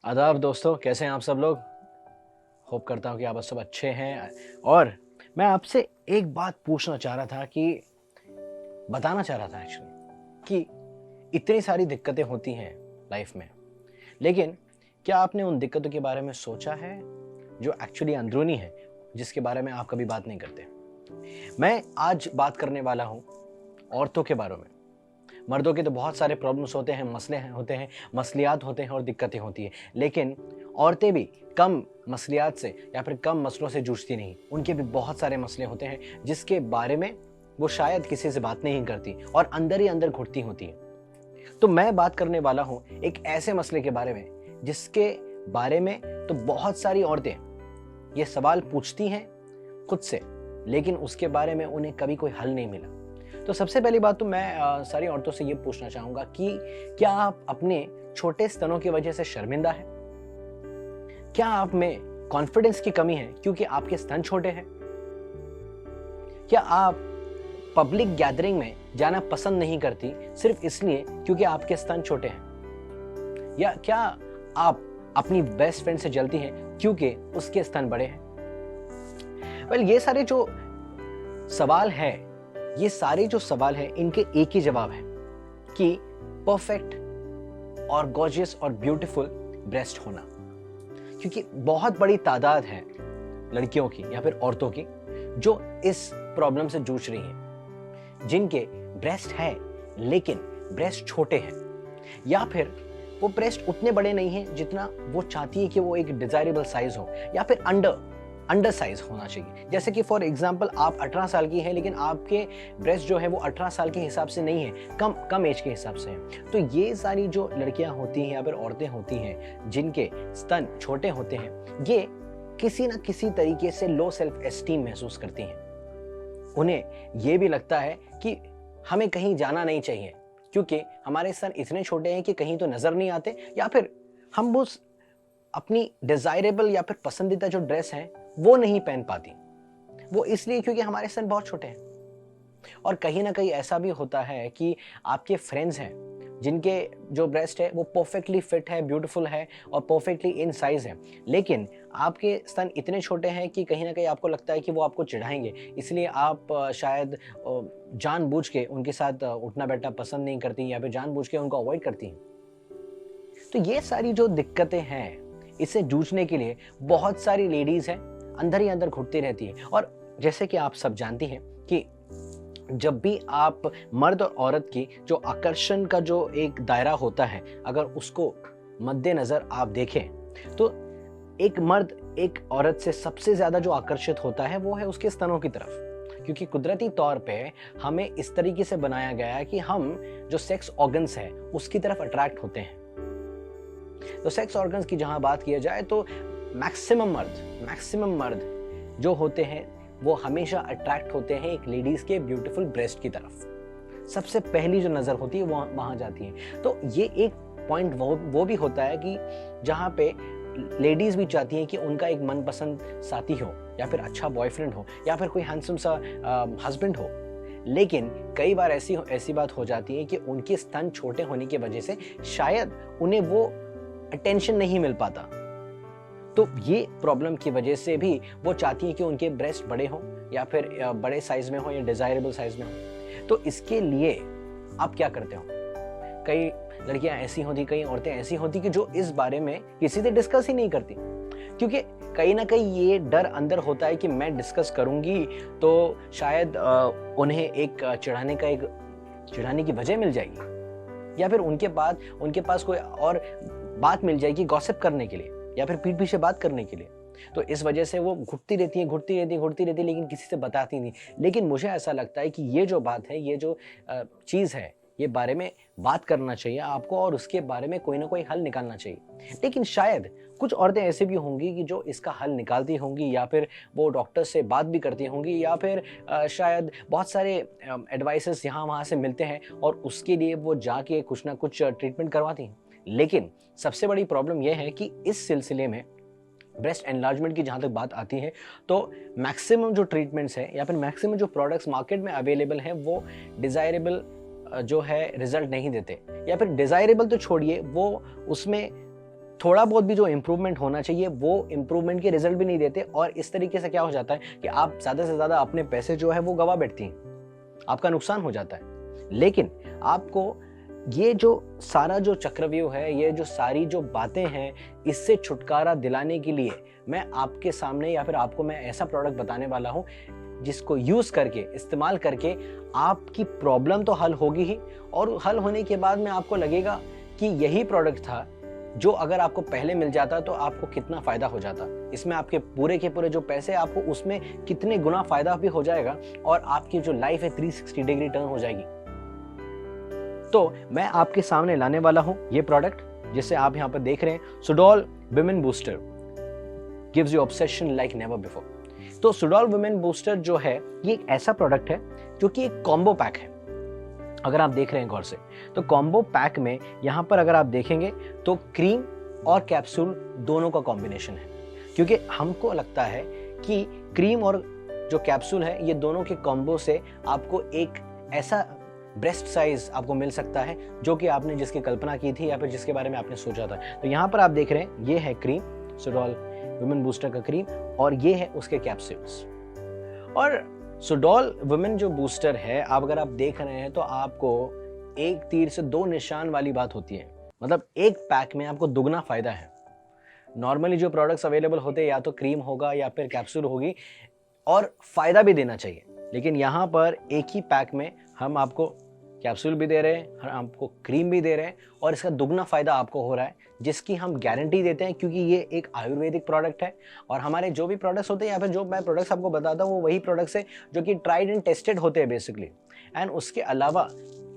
आदाब दोस्तों, कैसे हैं आप सब लोग। होप करता हूँ कि आप सब अच्छे हैं। और मैं आपसे एक बात पूछना चाह रहा था कि बताना चाह रहा था एक्चुअली कि इतनी सारी दिक्कतें होती हैं लाइफ में, लेकिन क्या आपने उन दिक्कतों के बारे में सोचा है जो एक्चुअली अंदरूनी है, जिसके बारे में आप कभी बात नहीं करते। मैं आज बात करने वाला हूँ औरतों के बारे में। मर्दों के तो बहुत सारे प्रॉब्लम्स होते हैं, मसले होते हैं, मसलियात होते हैं और दिक्कतें होती हैं, लेकिन औरतें भी कम मसलियात से या फिर कम मसलों से जूझती नहीं। उनके भी बहुत सारे मसले होते हैं जिसके बारे में वो शायद किसी से बात नहीं करती और अंदर ही अंदर घुटती होती हैं। तो मैं बात करने वाला हूँ एक ऐसे मसले के बारे में जिसके बारे में तो बहुत सारी औरतें ये सवाल पूछती हैं खुद से, लेकिन उसके बारे में उन्हें कभी कोई हल नहीं मिला। तो सबसे पहली बात तो मैं सारी औरतों से ये पूछना चाहूंगा कि क्या आप अपने छोटे स्तनों की वजह से शर्मिंदा हैं? क्या आप में कॉन्फिडेंस की कमी है क्योंकि आपके स्तन छोटे हैं? क्या आप पब्लिक गैदरिंग में जाना पसंद नहीं करती सिर्फ इसलिए क्योंकि आपके स्तन छोटे हैं? या क्या आप अपनी बेस्ट फ्रेंड से जलती हैं क्योंकि उसके स्तन बड़े हैं? ये सारे जो सवाल है, ये सारे जो सवाल हैं, इनके एक ही जवाब है कि परफेक्ट और गॉर्जियस और ब्यूटीफुल ब्रेस्ट होना। क्योंकि बहुत बड़ी तादाद है लड़कियों की या फिर औरतों की जो इस प्रॉब्लम से जूझ रही हैं, जिनके ब्रेस्ट है लेकिन ब्रेस्ट छोटे हैं, या फिर वो ब्रेस्ट उतने बड़े नहीं हैं जितना वो चाहती है कि वो एक डिजायरेबल साइज हो, या फिर अंडर साइज होना चाहिए। जैसे कि फॉर एग्जांपल आप 18 साल की हैं लेकिन आपके ब्रेस्ट जो है वो 18 साल के हिसाब से नहीं है, कम एज के हिसाब से है। तो ये सारी जो लड़कियां होती हैं या फिर औरतें होती हैं जिनके स्तन छोटे होते हैं, ये किसी ना किसी तरीके से लो सेल्फ एस्टीम महसूस करती हैं। उन्हें ये भी लगता है कि हमें कहीं जाना नहीं चाहिए क्योंकि हमारे स्तन इतने छोटे हैं कि कहीं तो नजर नहीं आते, या फिर हम उस अपनी डिजायरेबल या फिर पसंदीदा जो ड्रेस है वो नहीं पहन पाती। वो इसलिए क्योंकि हमारे स्तन बहुत छोटे हैं। और कहीं ना कहीं ऐसा भी होता है कि आपके फ्रेंड्स हैं जिनके जो ब्रेस्ट है वो परफेक्टली फिट है, ब्यूटीफुल है और परफेक्टली इन साइज है, लेकिन आपके स्तन इतने छोटे हैं कि कहीं ना कहीं आपको लगता है कि वो आपको चिढ़ाएंगे, इसलिए आप शायद जानबूझ के उनके साथ उठना बैठना पसंद नहीं करती या फिर जानबूझ के उनको अवॉइड करती हैं। तो ये सारी जो दिक्कतें हैं, इससे जूझने के लिए बहुत सारी लेडीज हैं, अंदर ही अंदर घुटती रहती है। और जैसे कि आप सब जानती हैं कि जब भी आप मर्द और औरत की जो आकर्षण का जो एक दायरा होता है, अगर उसको मद्देनजर आप देखें तो एक मर्द एक औरत से सबसे ज्यादा जो आकर्षित होता है वो है उसके स्तनों की तरफ, क्योंकि कुदरती तौर पे हमें इस तरीके से बनाया गया है कि हम जो सेक्स ऑर्गन्स है उसकी तरफ अट्रैक्ट होते हैं। तो सेक्स ऑर्गन्स की जहां बात किया जाए तो मैक्सिमम मर्द जो होते हैं वो हमेशा अट्रैक्ट होते हैं एक लेडीज के ब्यूटीफुल ब्रेस्ट की तरफ। सबसे पहली जो नजर होती है वो वहां जाती है। तो ये एक पॉइंट वो भी होता है कि जहां पे लेडीज भी चाहती हैं कि उनका एक मनपसंद साथी हो, या फिर अच्छा बॉयफ्रेंड हो, या फिर कोई हैंडसम सा हस्बैंड हो, लेकिन कई बार ऐसी बात हो जाती है कि उनके स्तन छोटे होने की वजह से शायद उन्हें वो अटेंशन नहीं मिल पाता। तो ये प्रॉब्लम की वजह से भी वो चाहती हैं कि उनके ब्रेस्ट बड़े हों, या फिर बड़े साइज में हो, या डिजायरेबल साइज में हो। तो इसके लिए आप क्या करते हो? कई लड़कियां ऐसी होती, कई औरतें ऐसी होती कि जो इस बारे में किसी से डिस्कस ही नहीं करती, क्योंकि कहीं ना कहीं ये डर अंदर होता है कि मैं डिस्कस करूंगी तो शायद उन्हें एक चिढ़ाने की वजह मिल जाएगी, या फिर उनके पास कोई और बात मिल जाएगी गॉसिप करने के लिए, या फिर पीठ पीछे बात करने के लिए। तो इस वजह से वो घुटती रहती है, लेकिन किसी से बताती नहीं। लेकिन मुझे ऐसा लगता है कि ये जो बात है, ये जो चीज है, ये बारे में बात करना चाहिए आपको और उसके बारे में कोई ना कोई हल निकालना चाहिए। लेकिन शायद कुछ औरतें ऐसे भी होंगी कि जो इसका हल निकालती होंगी, या फिर वो डॉक्टर से बात भी करती होंगी, या फिर शायद बहुत सारे एडवाइसेस यहाँ वहाँ से मिलते हैं और उसके लिए वो जाके कुछ ना कुछ ट्रीटमेंट करवाती हैं। लेकिन सबसे बड़ी प्रॉब्लम यह है कि इस सिलसिले में ब्रेस्ट एनलार्जमेंट की जहाँ तक बात आती है तो मैक्सिमम जो ट्रीटमेंट्स हैं या फिर मैक्सिमम जो प्रोडक्ट्स मार्केट में अवेलेबल हैं वो डिज़ायरेबल जो है रिजल्ट नहीं देते, या फिर डिज़ायरेबल तो छोड़िए, वो उसमें थोड़ा बहुत भी जो इम्प्रूवमेंट होना चाहिए वो इम्प्रूवमेंट के रिजल्ट भी नहीं देते, और इस तरीके से क्या हो जाता है कि आप ज़्यादा से ज़्यादा अपने पैसे जो है वो गवा बैठती हैं, आपका नुकसान हो जाता है। लेकिन आपको ये जो सारा जो चक्रव्यूह है, ये जो सारी जो बातें हैं, इससे छुटकारा दिलाने के लिए मैं आपके सामने या फिर आपको मैं ऐसा प्रोडक्ट बताने वाला हूँ जिसको यूज़ करके, इस्तेमाल करके आपकी प्रॉब्लम तो हल होगी ही, और हल होने के बाद में आपको लगेगा कि यही प्रोडक्ट था जो अगर आपको पहले मिल जाता तो आपको कितना फ़ायदा हो जाता। इसमें आपके पूरे के पूरे जो पैसे, आपको उसमें कितने गुना फ़ायदा भी हो जाएगा, और आपकी जो लाइफ है 360 डिग्री टर्न हो जाएगी। तो मैं आपके सामने लाने वाला हूं ये प्रोडक्ट, जिसे आप यहां पर देख रहे हैं, Sudol women booster gives you obsession like never before. तो सुडोल विमेन बूस्टर जो है, ये एक ऐसा प्रोडक्ट है जो कि एक कॉम्बो पैक है। अगर आप देख रहे हैं गौर से, तो कॉम्बो पैक में यहां पर अगर आप देखेंगे तो क्रीम और कैप्सूल दोनों का कॉम्बिनेशन है, क्योंकि हमको लगता है कि क्रीम और जो कैप्सूल है, ये दोनों के कॉम्बो से आपको एक ऐसा ब्रेस्ट साइज आपको मिल सकता है जो कि आपने जिसकी कल्पना की थी या फिर जिसके बारे में आपने सोचा था। तो यहाँ पर आप देख रहे हैं, ये है क्रीम, सुडोल वुमेन बूस्टर का क्रीम, और ये है उसके कैप्सूल्स। और सुडोल वुमेन जो बूस्टर है, आप अगर आप देख रहे हैं तो आपको एक तीर से दो निशान वाली बात होती है, मतलब एक पैक में आपको दुगना फायदा है। नॉर्मली जो प्रोडक्ट्स अवेलेबल होते हैं, या तो क्रीम होगा या फिर कैप्सूल होगी, और फायदा भी देना चाहिए, लेकिन यहाँ पर एक ही पैक में हम आपको कैप्सूल भी दे रहे हैं, हम आपको क्रीम भी दे रहे हैं, और इसका दुगना फायदा आपको हो रहा है, जिसकी हम गारंटी देते हैं, क्योंकि ये एक आयुर्वेदिक प्रोडक्ट है। और हमारे जो भी प्रोडक्ट्स होते हैं, या फिर जो मैं प्रोडक्ट्स आपको बताता हूँ, वो वही प्रोडक्ट्स है जो कि ट्राइड एंड टेस्टेड होते हैं बेसिकली। एंड उसके अलावा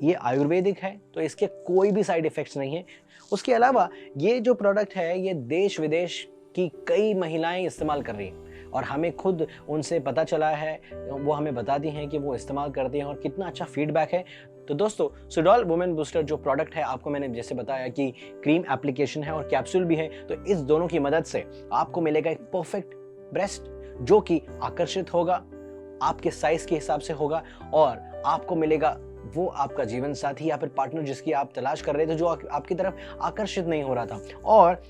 ये आयुर्वेदिक है, तो इसके कोई भी साइड इफेक्ट्स नहीं है। उसके अलावा ये जो प्रोडक्ट है, ये देश विदेश की कई महिलाएं इस्तेमाल कर रही हैं, और हमें खुद उनसे पता चला है, वो हमें बताती हैं कि वो इस्तेमाल करती हैं और कितना अच्छा फीडबैक है। तो दोस्तों, सुडोल वुमेन बूस्टर जो प्रोडक्ट है, आपको मैंने जैसे बताया कि क्रीम एप्लीकेशन है और कैप्सूल भी है, तो इस दोनों की मदद से आपको मिलेगा एक परफेक्ट ब्रेस्ट जो कि आकर्षित होगा, आपके साइज के हिसाब से होगा, और आपको मिलेगा वो आपका जीवन साथी या फिर पार्टनर जिसकी आप तलाश कर रहे थे, जो आपकी तरफ आकर्षित नहीं हो रहा था। और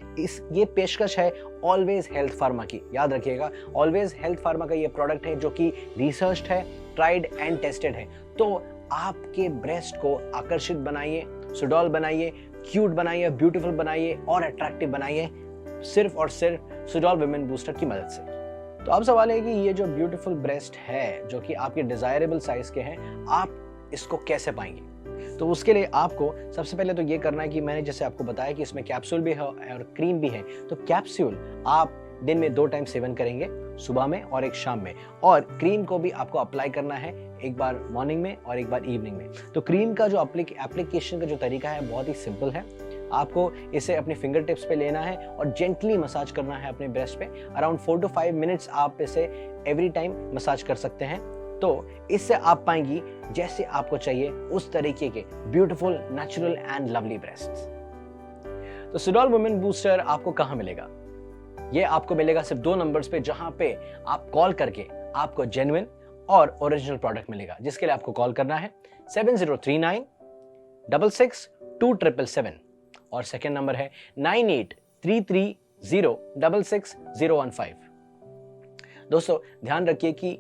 ये पेशकश है ऑलवेज हेल्थ फार्मा की। याद रखिएगा, ऑलवेज हेल्थ फार्मा का ये प्रोडक्ट है जो कि रिसर्च्ड है, ट्राइड एंड टेस्टेड है। तो आपके ब्रेस्ट को आकर्षित बनाइए, सुडोल बनाइए, क्यूट बनाइए, ब्यूटीफुल बनाइए और अट्रैक्टिव बनाइए, सिर्फ और सिर्फ सुडोल विमेन बूस्टर की मदद से। तो अब सवाल है कि ये जो ब्यूटीफुल ब्रेस्ट है, जो कि आपके डिजायरेबल साइज के हैं, आप इसको कैसे पाएंगे? तो उसके लिए आपको सबसे पहले तो ये करना है कि मैंने जैसे आपको बताया कि इसमें कैप्सूल भी है और क्रीम भी है। तो कैप्सूल आप दिन में 2 टाइम सेवन करेंगे, सुबह में और एक शाम में, और क्रीम को भी आपको अप्लाई करना है, एक बार मॉर्निंग में और एक बार इवनिंग में। तो क्रीम का जो एप्लीकेशन का जो तरीका है बहुत ही सिंपल है। आपको इसे अपने फिंगर टिप्स पे लेना है और जेंटली मसाज करना है अपने ब्रेस्ट पे। अराउंड 4 to 5 मिनट्स आप इसे एवरी टाइम मसाज कर सकते हैं। तो इससे आप पाएंगी जैसे आपको चाहिए उस तरीके के beautiful, natural and lovely breasts. तो सुडोल वुमेन बूस्टर आपको कहां मिलेगा? ये आपको मिलेगा सिर्फ 2 नंबर्स पे, जहां पे आप कॉल करके आपको जेन्युइन और ओरिजिनल प्रोडक्ट मिलेगा, जिसके लिए आपको कॉल करना है 7039 66 2777, और सेकेंड नंबर है 9833 066 015। दोस्तों, ध्यान रखिए कि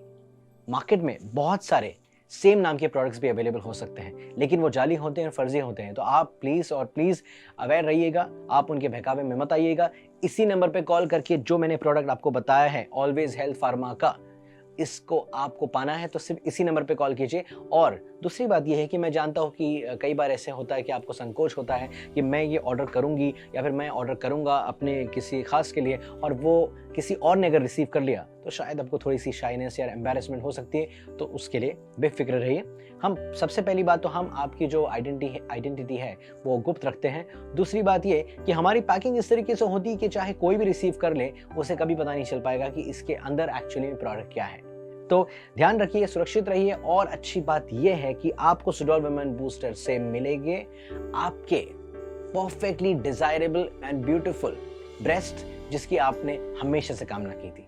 मार्केट में बहुत सारे सेम नाम के प्रोडक्ट्स भी अवेलेबल हो सकते हैं, लेकिन वो जाली होते हैं, फर्जी होते हैं। तो आप प्लीज़ अवेयर रहिएगा, आप उनके बहकावे में मत आइएगा। इसी नंबर पे कॉल करके जो मैंने प्रोडक्ट आपको बताया है ऑलवेज हेल्थ फार्मा का, इसको आपको पाना है तो सिर्फ इसी नंबर पे कॉल कीजिए। और दूसरी बात यह है कि मैं जानता हूँ कि कई बार ऐसे होता है कि आपको संकोच होता है कि मैं ये ऑर्डर करूँगी या फिर मैं ऑर्डर करूँगा अपने किसी खास के लिए, और वो किसी और ने अगर रिसीव कर लिया तो शायद आपको थोड़ी सी शाइनेस या एम्बैरेसमेंट हो सकती है। तो उसके लिए बेफिक्र रहिए। हम सबसे पहली बात तो हम आपकी जो आइडेंटिटी है वो गुप्त रखते हैं। दूसरी बात ये कि हमारी पैकिंग इस तरीके से होती है कि चाहे कोई भी रिसीव कर ले, उसे कभी पता नहीं चल पाएगा कि इसके अंदर एक्चुअली में प्रोडक्ट क्या है। तो ध्यान रखिए, सुरक्षित रहिए। और अच्छी बात यह है कि आपको सुडोल वुमेन बूस्टर से मिलेंगे आपके perfectly desirable and beautiful breast, जिसकी आपने हमेशा से कामना की थी।